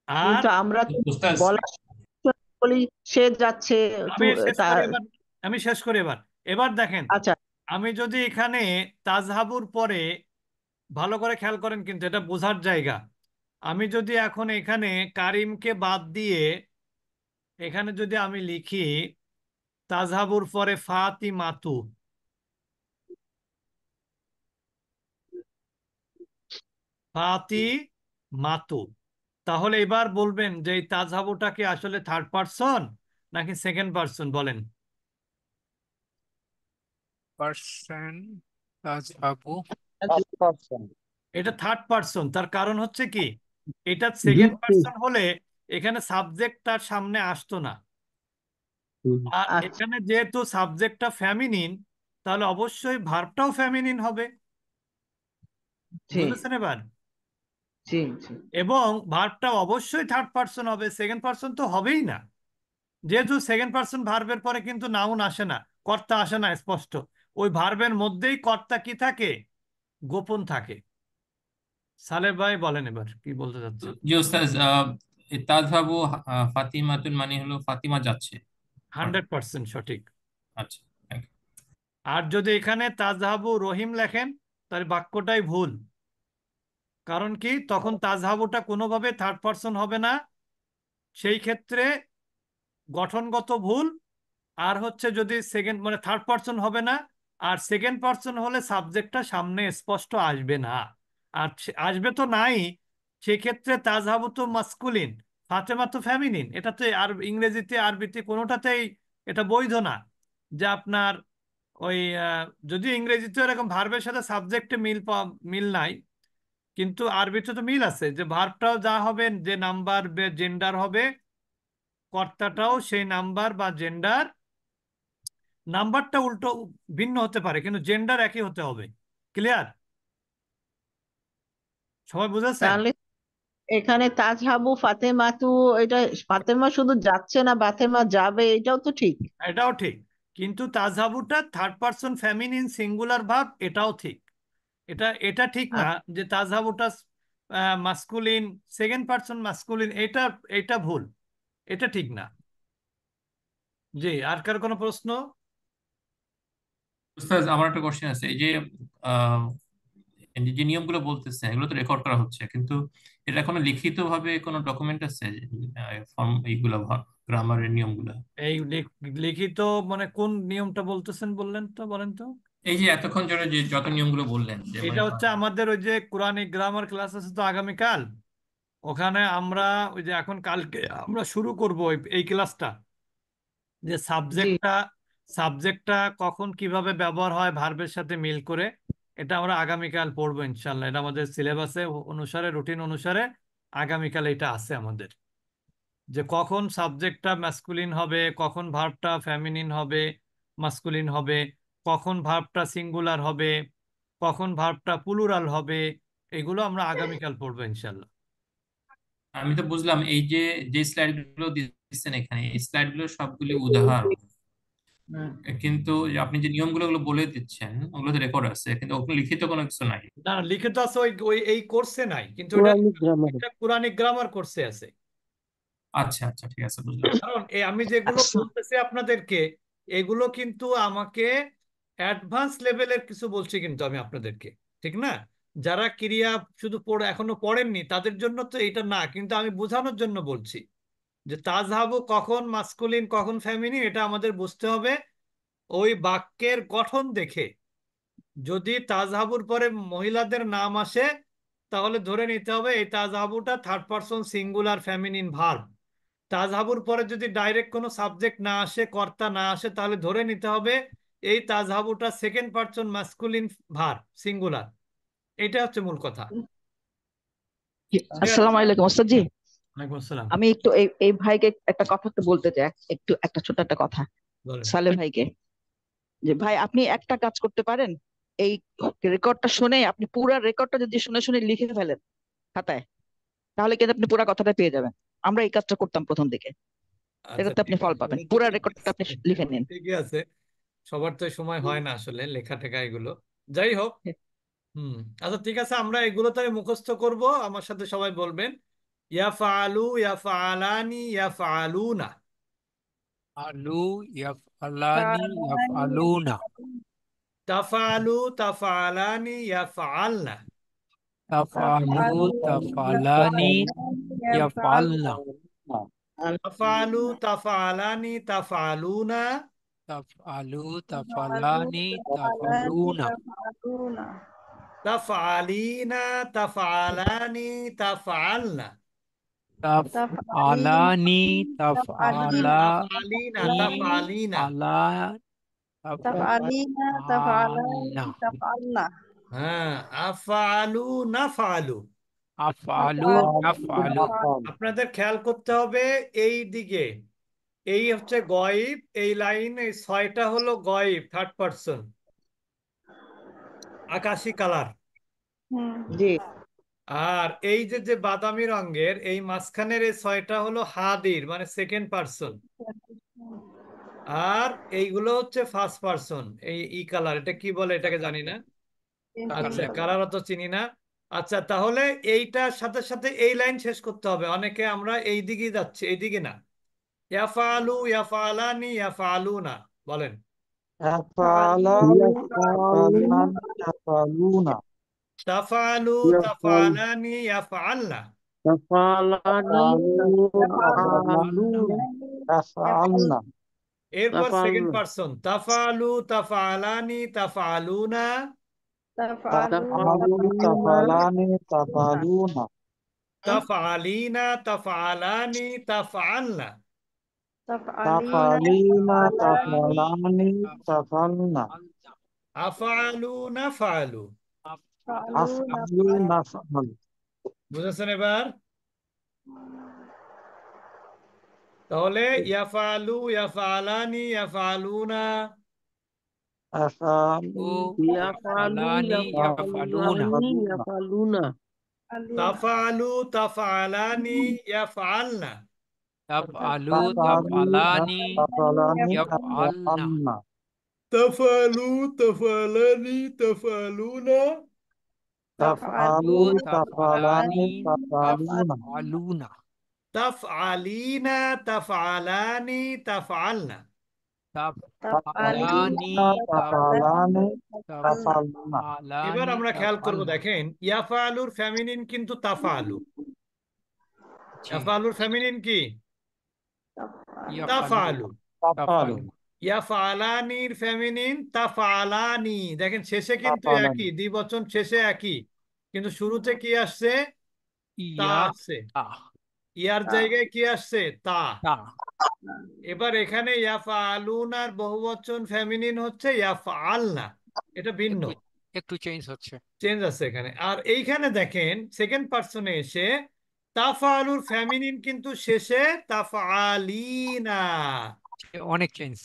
আর কিন্তু আমরা তো Ustaz, বলার সময় বলি সে যাচ্ছে, আমি শেষ তা। করি এবার, আমি শেষ করি এবার। এবার দেখেন, আচ্ছা আমি যদি এখানে তাজহাবুর পরে, ভালো করে খেয়াল করেন কিন্তু এটা বোঝার জায়গা, আমি যদি এখন এখানে কারিমকে বাদ দিয়ে এখানে যদি আমি লিখি তাজহাবুর পরে ফাতিমাতু, ফাতিমাতু, তাহলে এবার বলবেন যে এই তাজহাবুটা কি আসলে থার্ড পার্সন নাকি সেকেন্ড পার্সন বলেন? পার্সন আজ আবু। First person. এটা থার্ড পার্সন। তার কারণ হচ্ছে কি, এটা সেকেন্ড পার্সন হলে এখানে সাবজেক্ট তার সামনে আসতো না। আর আচ্ছা, এখানে যেহেতু সাবজেক্টটা ফেমিনিন, তাহলে অবশ্যই ভার্বটাও ফেমিনিন হবে। জি বুঝেছেন এবার? জি জি। এবং ভার্বটা অবশ্যই থার্ড পার্সন হবে, সেকেন্ড পার্সন তো হবেই না। যেহেতু সেকেন্ড পার্সন ভার্বের পরে কিন্তু নাউন আসে না, কর্তা আসে না স্পষ্ট। ওই ভার্বের মধ্যেই কর্তা কি থাকে? গোপন থাকে। সালেহ ভাই বলেন এবার কি বলতে চাচ্ছেন। জি ওস্তাদ, তাযহাবু ফাতিমাতুন মানে হলো ফাতিমা যাচ্ছে। 100% সঠিক। আচ্ছা, thank you. আর যদি এখানে তাজহাবু রহিম লেখেন, তাহলে বাক্যটাই ভুল। কারণ কি, তখন তাজহাবুটা কোনোভাবে থার্ড পার্সন হবে না, সেই ক্ষেত্রে গঠনগত ভুল। আর হচ্ছে যদি সেকেন্ড মানে থার্ড পার্সন হবে না, আর সেকেন্ড পার্সন হলে সাবজেক্টটা সামনে স্পষ্ট আসবে না। আর আসবে তো নাই, সেক্ষেত্রে তাজহাবু তো মাস্কুলিন, ফাতেমা তো ফেমিনিন। এটা তো আর ইংরেজিতে আরবিতে কোনোটাতেই এটা বৈধ না যে আপনার ওই যদি ইংরেজিতে এরকম ভার্বের সাথে সাবজেক্টে মিল নাই, কিন্তু আরবিতে তো মিল আছে, যে ভার্বটাও যা হবে, যে নাম্বার জেন্ডার হবে, কর্তাটাও সেই নাম্বার বা জেন্ডার। নাম্বারটা উল্টো ভিন্ন হতে পারে, কিন্তু জেন্ডার একই হতে হবে। ক্লিয়ার? সবাই বুঝেছেন? তাহলে এখানে তাজহাবু ফাতেমাতু, এটা ফাতেমা শুধু যাচ্ছে না, ফাতেমা যাবে, এটাও তো ঠিক। এটাও ঠিক, কিন্তু তাজহাবুটা third person feminine singular verb, এটাও ঠিক। এটা এটা ঠিক না আ- যে তাজহাবুটা মাস্কুলিন, সেকেন্ড পারসন মাস্কুলিন, এটা এটা ভুল, এটা ঠিক না। জি, আর কার কোনো প্রশ্ন? ওস্তাদ, আমার একটা কোশ্চেন আছে। এই যে আহ, এই যে নিয়মগুলো বলতেছে এগুলো তো রেকর্ড করা হচ্ছে, কিন্তু এটা কোনো লিখিত ভাবে কোনো ডকুমেন্ট আছে ফর্ম এইগুলো গ্রামারের নিয়মগুলো? এই লিখিত মানে কোন নিয়মটা বলতেছেন বললেন তো, বলেন তো। এই যে এতক্ষণ ধরে যে যত নিয়মগুলো বললেন যে এটা মনে হচ্ছে করেন। আমাদের ওই যে কোরআনিক গ্রামার ক্লাস আছে তো আগামীকাল, ওখানে আমরা ওই যে এখন কালকে আমরা শুরু করব এই ক্লাসটা, যে জি সাবজেক্টটা কখন কিভাবে ব্যবহার হয় ভার্বের সাথে মিল করে, এটা আমরা আগামীকাল পড়বো ইনশাল্লাহ। এটা আমাদের সিলেবাসে অনুসারে, রুটিন অনুসারে আগামীকাল এটা আছে আমাদের, যে কখন সাবজেক্টটা ম্যাসকুলিন হবে, কখন ভার্বটা ফেমিনিন হবে, মাস্কুলিন হবে, কখন ভার্বটা সিঙ্গুলার হবে, কখন ভার্বটা প্লুরাল হবে। এগুলো আমরা আগামীকাল পড়বো ইনশাল্লাহ। আমি তো বুঝলাম এই যে যে স্লাইড গুলো দিচ্ছেন এখানে, এই স্লাইড গুলো সবগুলি উদাহরণ, হুম। কিন্তু আপনি যে নিয়মগুলো ওগুলো বলে দিচ্ছেন ওগুলো তো রেকর্ড আছে, কিন্তু ওগুলো লিখিত কোনো কিছু নাই। না না, লিখিত আছে ওই ওই এই কোর্সে নাই, কিন্তু এটা কোরআনিক গ্রামার। এটা কোরআনিক গ্রামার কোর্সে আছে। আচ্ছা আচ্ছা, ঠিক আছে, বুঝলাম। কারণ আমি যেগুলো বলতেছি আপনাদেরকে, এগুলো কিন্তু আমাকে অ্যাডভান্স লেভেলের কিছু বলছি কিন্তু আমি আপনাদেরকে, ঠিক না? যারা ক্রিয়া শুধু পড়ে এখনো পড়েননি তাদের জন্য তো এটা না, কিন্তু আমি বোঝানোর জন্য বলছি যে তাজহাবু কখন মাস্কুলিন কখন ফেমিনিন, এটা আমাদের বুঝতে হবে ওই বাক্যের গঠন দেখে। যদি তাজহাবুর পরে মহিলাদের নাম আসে, তাহলে ধরে নিতে হবে এই তাজহাবুটা third person singular feminine verb. তাজহাবুর পরে যদি ডাইরেক্ট কোনো সাবজেক্ট না আসে, কর্তা না আসে, তাহলে ধরে নিতে হবে এই তাজহাবুটা second person masculine verb singular. এটা হচ্ছে মূল কথা। ঠিক আছে? আসসালামু আলাইকুম ওস্তাদ জি। ওয়ালাইকুম আসসালাম। আমি একটু এই ভাইকে একটা কথা একটু বলতে চাই, একটু একটা ছোট একটা কথা বলেন। সালেহ ভাইকে। যে ভাই, আপনি একটা কাজ করতে পারেন, এই রেকর্ডটা শুনে আপনি পুরো রেকর্ডটা যদি শুনে শুনে লিখে ফেলেন খাতায়, তাহলে কিন্তু আপনি পুরো কথাটা পেয়ে যাবেন। আমরা এই কাজটা করতাম প্রথম দিকে, আচ্ছা, এটাতে আপনি ঠিক ফল আছে, পাবেন। তাহলে তো পুরো ঠিক রেকর্ডটা আপনি আছে। লিখে নিন। ঠিকই আছে, সবার তো সময় হয় না আসলে লেখা টেখা এগুলো। যাই হোক। হুম। আচ্ছা ঠিক আছে, আমরা এগুলো তাহলে মুখস্থ করব, আমার সাথে সবাই বলবেন। ইয়াফআলু, ইয়াফআলানি, ইয়াফআলুনা। আলু, ইয়াফআলানি, ইয়াফআলুনা, তাফআলু, তাফআলানি, ইয়াফআলনা। তাফআলু, তাফআলানি, ইয়াফআলনা, তাফআলু, তাফআলানি, তাফআলুনা। তাফআলু, তাফআলানি, তাফআলুনা, তাফআলিনা, তাফআলানি, তাফআলনা। তাফআলানি, তাফআলানি, তাফআলিনা, তাফআলিনা। আলা, তাফআলনা, হ্যাঁ, আফআলু, নাফআলু। আফআলু ইয়াফআলু আপনাদের খেয়াল করতে হবে এই দিকে, এই হচ্ছে গয়েব, এই লাইন, এই ছয়টা হলো গয়েব, থার্ড পার্সন, আকাশি কালার। জি আর এই যে যে বাদামি রঙের এই মাঝখানের এই ছয়টা হলো হাদির, মানে সেকেন্ড পার্সন। আর এইগুলো হচ্ছে ফার্স্ট পার্সন। এই ই কালার, এটা কি বলে এটাকে জানি না। আচ্ছা, কালার অত চিনি না। আচ্ছা, তাহলে এইটার সাথে সাথে এই লাইন শেষ করতে হবে। অনেকে আমরা এই দিকেই যাচ্ছি, এই দিকে না। ইয়াফালু, ইয়াফালানি, ইয়াফালুনা, বলেন। তাফালু, তাফালানি, ইয়াফালনা। এরপর সেকেন্ড পার্সন, তাফালু, তাফালানি, তাফালুনা। তাফআলিনা, তাফআলানি, তাফআলনা। আফআলু, নাফআলু। বুঝেছেন এবার? তাহলে ইয়াফআলু, ইয়াফআলানি, ইয়াফআলুনা। ও ইয়াফআলানি ইয়াফআলুনা তাফআলু, তাফআলানি, ইয়াফআলনা। তাফআলু তাফআলানি ইয়াফআলনা তাফআলু, তাফআলানি, তাফআলুনা। তাফআলু তাফআলানি তাফআলুনা তাফআলিনা, তাফআলানি, তাফআলনা। তাফআলানি তাফআলানি এবার আমরা খেয়াল করব, তাফআলনা। দেখেন ইয়াফআলুর ফেমিনিন কিন্তু তাফআলু। জি ইয়াফআলুর ফেমিনিন কি? ইয়াফআলু তাফআলু। তাফআলু ইয়াফআলানির ফেমিনিন তাফআলানি। দেখেন শেষে কিন্তু একই, দ্বিবচন শেষে একই, কিন্তু শুরুতে কি আসছে? তা ইয়া আসছে। তা ইয়ার জায়গায় কি আসছে? তা। তা এবার এখানে ইয়াফআলুনার বহুবচন ফেমিনিন হচ্ছে ইয়াফআলনা, এটা ভিন্ন, একটু একটু চেঞ্জ হচ্ছে। চেঞ্জ আছে এখানে। আর এইখানে দেখেন সেকেন্ড পার্সনে এসে তাফআলুর ফেমিনিন কিন্তু শেষে তাফআলিনা। অনেক চেঞ্জ।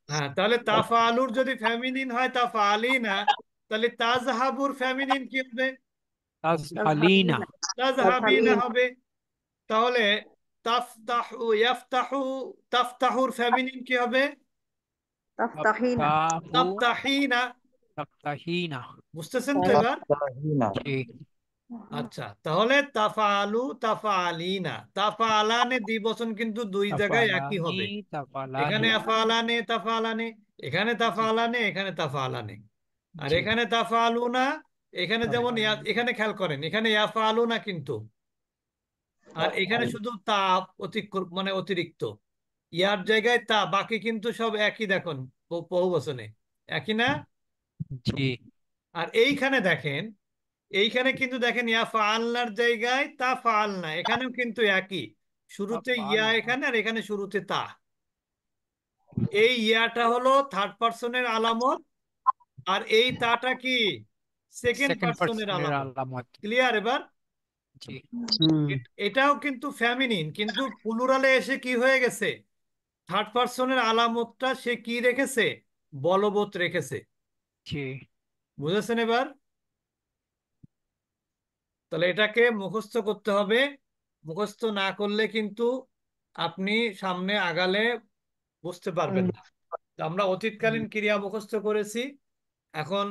হ্যাঁ, তাহলে তাফআলুর যদি ফেমিনিন হয় তাফআলিনা, তাহলে তাজহাবুর ফেমিনিন কি হবে? তাজহালিনা তাজহাবিনা হবে। তাহলে তাফতাহু, ইয়াফতাহু, তাফতাহুর ফেমিনিন কি হবে? তাফতাহু তাফতাহিনা। তাফতাহিনা। বুঝতেছেন তো এবার? জি আচ্ছা, তাহলে তাফআলু, তাফআলিনা, তাফআলানে দ্বিবচন কিন্তু দুই জায়গায় একই তাফালানি হবে। এখানে তাফালানি আফআলানে, তাফআলানে, এখানে তাফআলানে, এখানে তাফআলানে। আর জি এখানে তাফআলুনা, এখানে যেমন তাফালানি এখানে খেয়াল করেন, এখানে ইয়াফআলুনা কিন্তু, আর এখানে শুধু তা মানে অতিরিক্ত। ইয়ার জায়গায় তা, বাকি কিন্তু সব একই। দেখুন বহুবচনে একই না? জি আর এইখানে দেখেন, এইখানে কিন্তু দেখেন ইয়া ফাআলনার জায়গায় তা ফাআলনা, এখানেও কিন্তু একই, শুরুতে ইয়া তাফআলনা এখানে, আর এখানে শুরুতে তা। এই ইয়াটা হলো থার্ড পার্সনের আলামত, আর এই তাটা কি? সেকেন্ড সেকেন্ড পার্সনের পার্সনের আলামত। আলামত। ক্লিয়ার এবার? জি এটাও কিন্তু ফেমিনিন, কিন্তু প্লুরালে এসে কি হয়ে গেছে? থার্ড পার্সনের আলামতটা সে কি রেখেছে? বলবৎ রেখেছে। জি বুঝেছেন এবার? তাহলে এটাকে মুখস্থ করতে হবে। মুখস্থ না করলে কিন্তু আপনি সামনে আগালে বুঝতে পারবেন না। তো আমরা অতীতকালীন ক্রিয়া মুখস্থ করেছি। এখন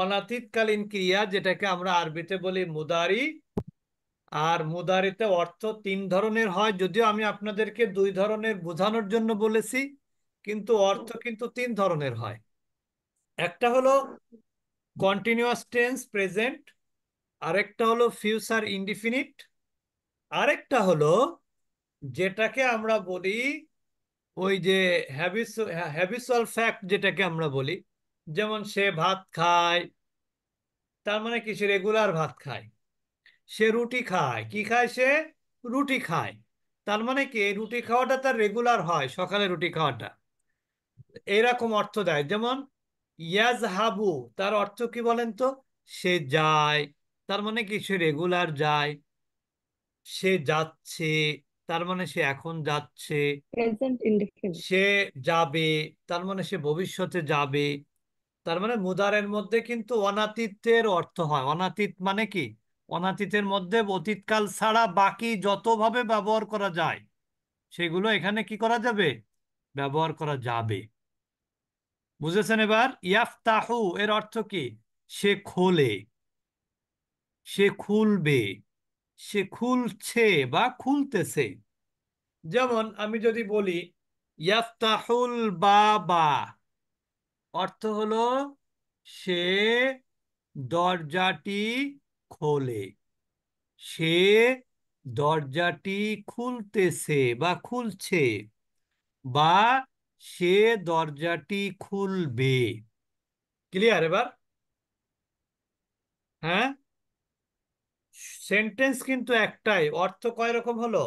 অনাতীতকালীন ক্রিয়া, যেটাকে আমরা আরবিতে বলি মুদারি। আর মুদারিতে অর্থ তিন ধরনের হয়, যদিও আমি আপনাদেরকে দুই ধরনের বোঝানোর জন্য বলেছি, কিন্তু অর্থ কিন্তু তিন ধরনের হয়। একটা হলো কন্টিনিউয়াস টেন্স প্রেজেন্ট, আরেকটা হলো ফিউচার ইনডিফিনিট, আরেকটা হলো যেটাকে আমরা বলি ওই যে হ্যাবিচুয়াল ফ্যাক্ট, যেটাকে আমরা বলি, যেমন সে ভাত খায়, তার মানে কি? সে রেগুলার ভাত খায়। সে রুটি খায়, কি খায় সে? রুটি খায়। তার মানে কি? এই রুটি খাওয়াটা তার রেগুলার হয়, সকালে রুটি খাওয়াটা। এরকম অর্থ দেয়। যেমন ইয়াজহাবু, তার অর্থ কি বলেন তো? সে যায়। তার মানে কি সে রেগুলার যায়, সে যাচ্ছে তার মানে সে এখন যাচ্ছে, প্রেজেন্ট ইনডেফিনিট। সে যাবে তার মানে সে ভবিষ্যতে যাবে। তার মানে মুদারের মধ্যে কিন্তু অনাতীতের অর্থ হয়। অনাতীত মানে কি? অনাতীতের মধ্যে অতীতকাল ছাড়া বাকি যতভাবে ব্যবহার করা যায় সেগুলো এখানে কি করা যাবে? ব্যবহার করা যাবে। বুঝেছেন এবার? ইয়াফতাহু এর অর্থ কি? সে খোলে, সে খুলবে, সে খুলছে বা খুলতেছে। যেমন আমি যদি বলি ইয়াফতাহুল বাবা, অর্থ হলো সে দরজাটি খোলে, সে দরজাটি খুলতেছে বা খুলছে, বা সে দরজাটি খুলবে। ক্লিয়ার এবার? হ্যাঁ, সেন্টেন্স কিন্তু একটাই, অর্থ কয় রকম হলো?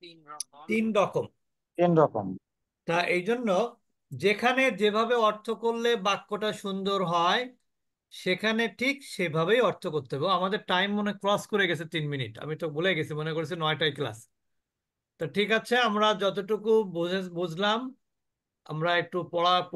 3 রকম। 3 রকম। তা এই জন্য যেখানে যেভাবে অর্থ করলে বাক্যটা সুন্দর হয় সেখানে ঠিক সেভাবেই অর্থ করতে হবে। আমাদের টাইম মনে ক্রস করে গেছে 3 মিনিট, আমি তো ভুলে গেছি, মনে করেছি 9টায় ক্লাস। তো ঠিক আছে, আমরা যতটুকু বুঝলাম আমরা একটু পড়া